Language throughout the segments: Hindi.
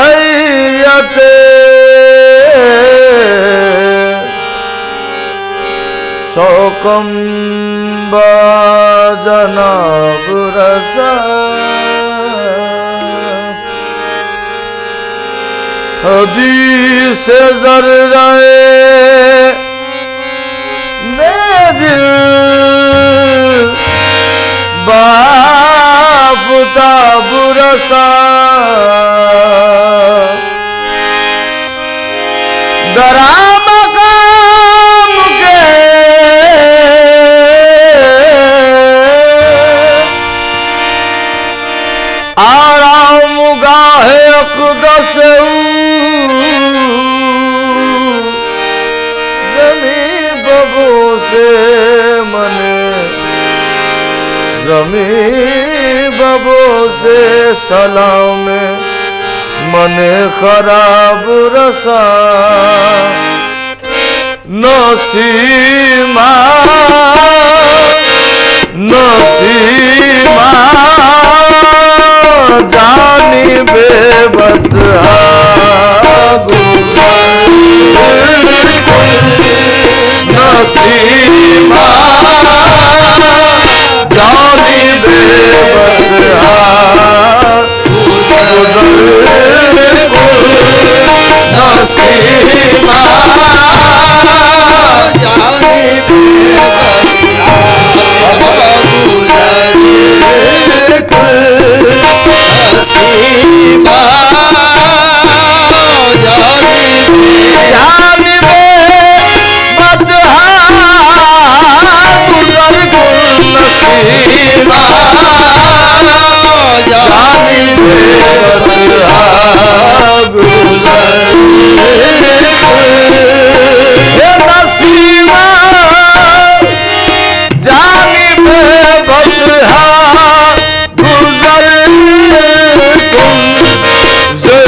सबदहयते शोकं जनाबुरस हदीस जर्राए दिल बाफुता बुरसा दरा मकाम के आराम गाहे अक़दस जमी बबो से मने जमी बबो से सलाम मने खराब रसा नसीमा नसीमा जानी बेबदहा नसीमा जानी बेबदहा नसीमा जानी नसीमा जानी बेबदहा गुजर गुल नसीमा जानी बेबदहा नसीमा जानी बेबदहा गुजर तुम से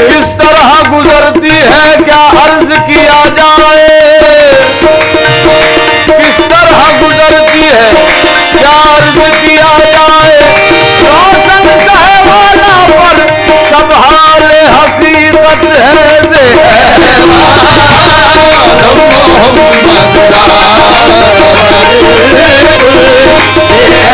किस तरह गुजरती है क्या अर्ज किया जाए, किस तरह गुजरती है क्या अर्ज किया जाए। रोशन कहवाला पर सब हाल हकीकत है से मोहम्मद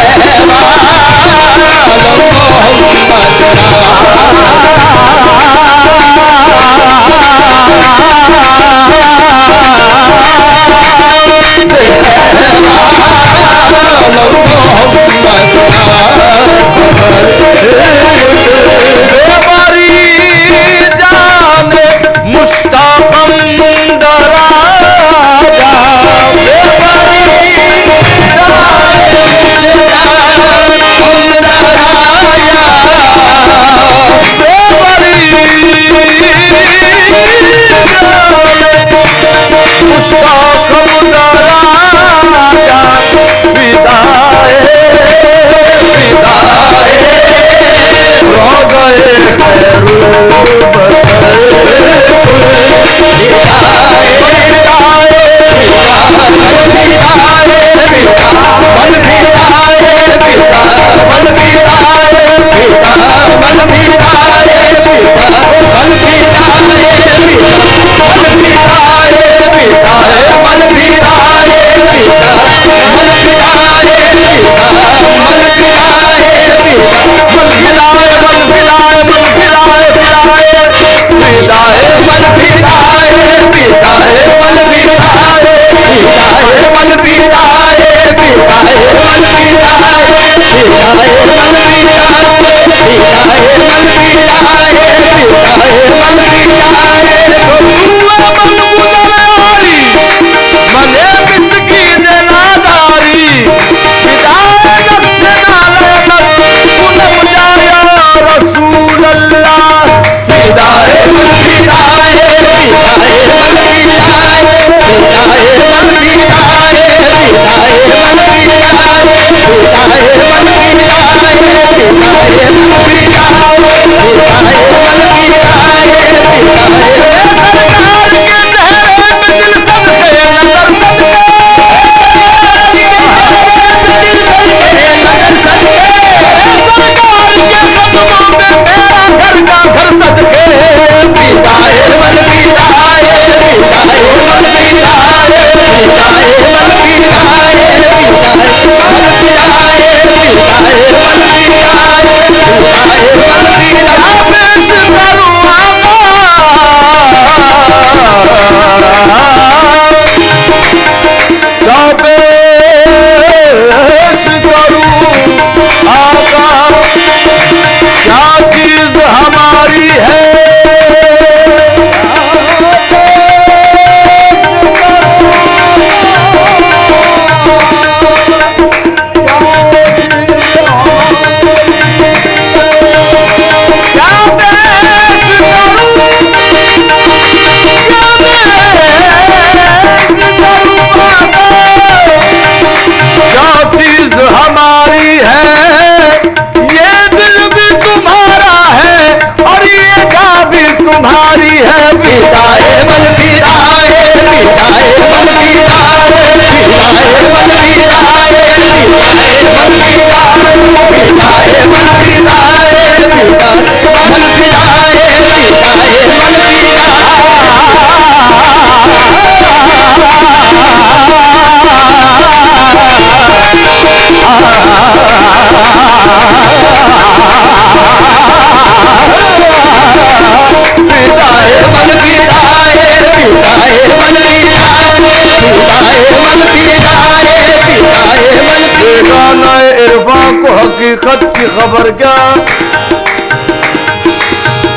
हकीकत की खबर क्या,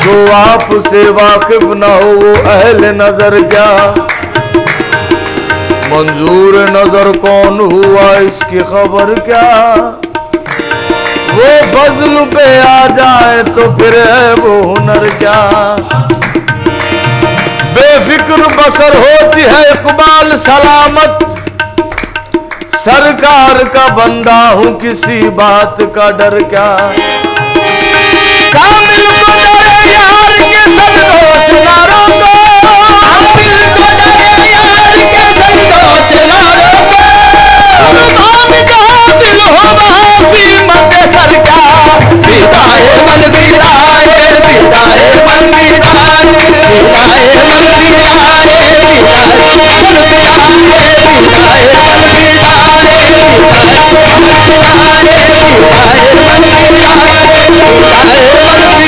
जो आपसे वाकिफ न हो वो अहले नजर क्या। मंजूर नजर कौन हुआ इसकी खबर क्या, वो फजल पे आ जाए तो फिर है वो हुनर क्या। बेफिक्र बसर होती है इकबाल सलामत, सरकार का बंदा हूं किसी बात का डर क्या। कामिल को डरे यार के सजदों से ना रोको, कामिल को डरे यार के सजदों से ना रोको। कुर्बान जहां दिल हो वहां कीमत सर क्या। फिदाए मन फिदाए, फिदाए मन फिदाए, फिदाए मन फिदाए, फिदाए मन फिदाए, फिदाए मन फिदाए।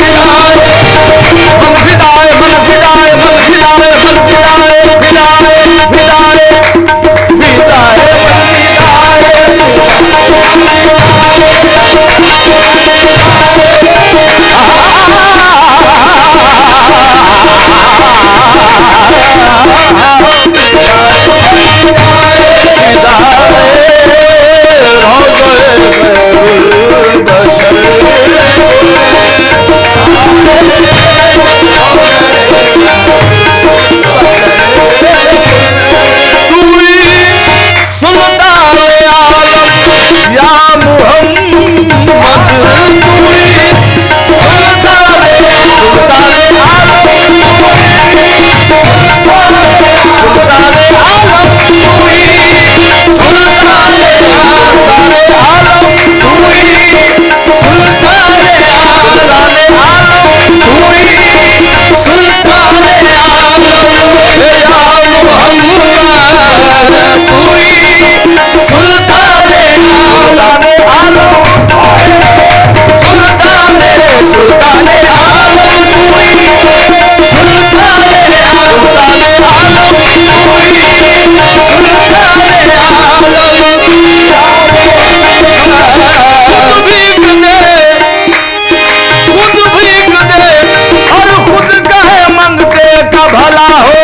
हाला हो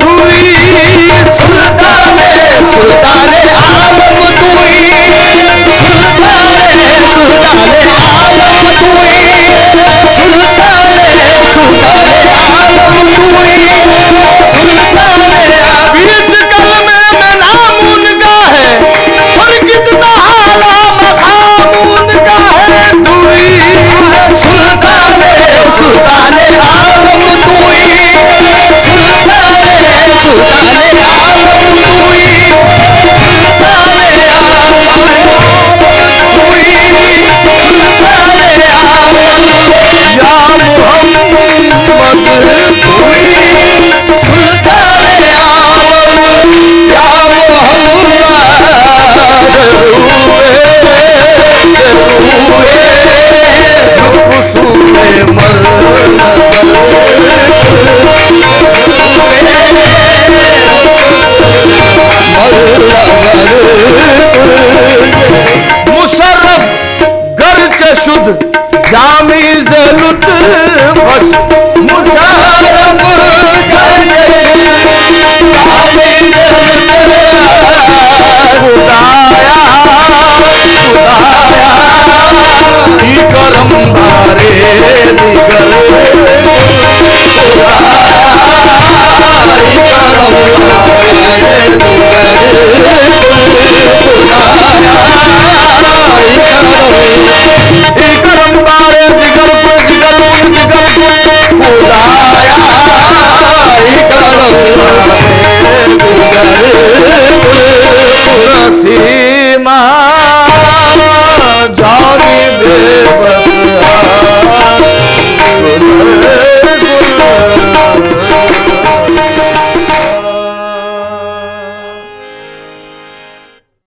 तुई सुल्ताने सुल्ताने आलम तुई सुल्ताने सुल्ताने आलम तुई सुल्ताने सुल्ताने आलम तुई सुल्ताने बीच कलमे में नाम उनका है और कितना आला मकाम उनका है तुई सुल्ताने सुल्ताने आलम तुई सुल्ताने सुल्ताने आलम तुई सुल्ताने आलम तुई सुल्ताने आलम या मोहम्मद तुई सुल्ताने आलम या मुशर्रफ गर्च शुद्ध जामी ज़लुत बस मुशर्रफ गर्च जामी खुदाया खुदाया करम बारे दिगर सीमा जानी बेबस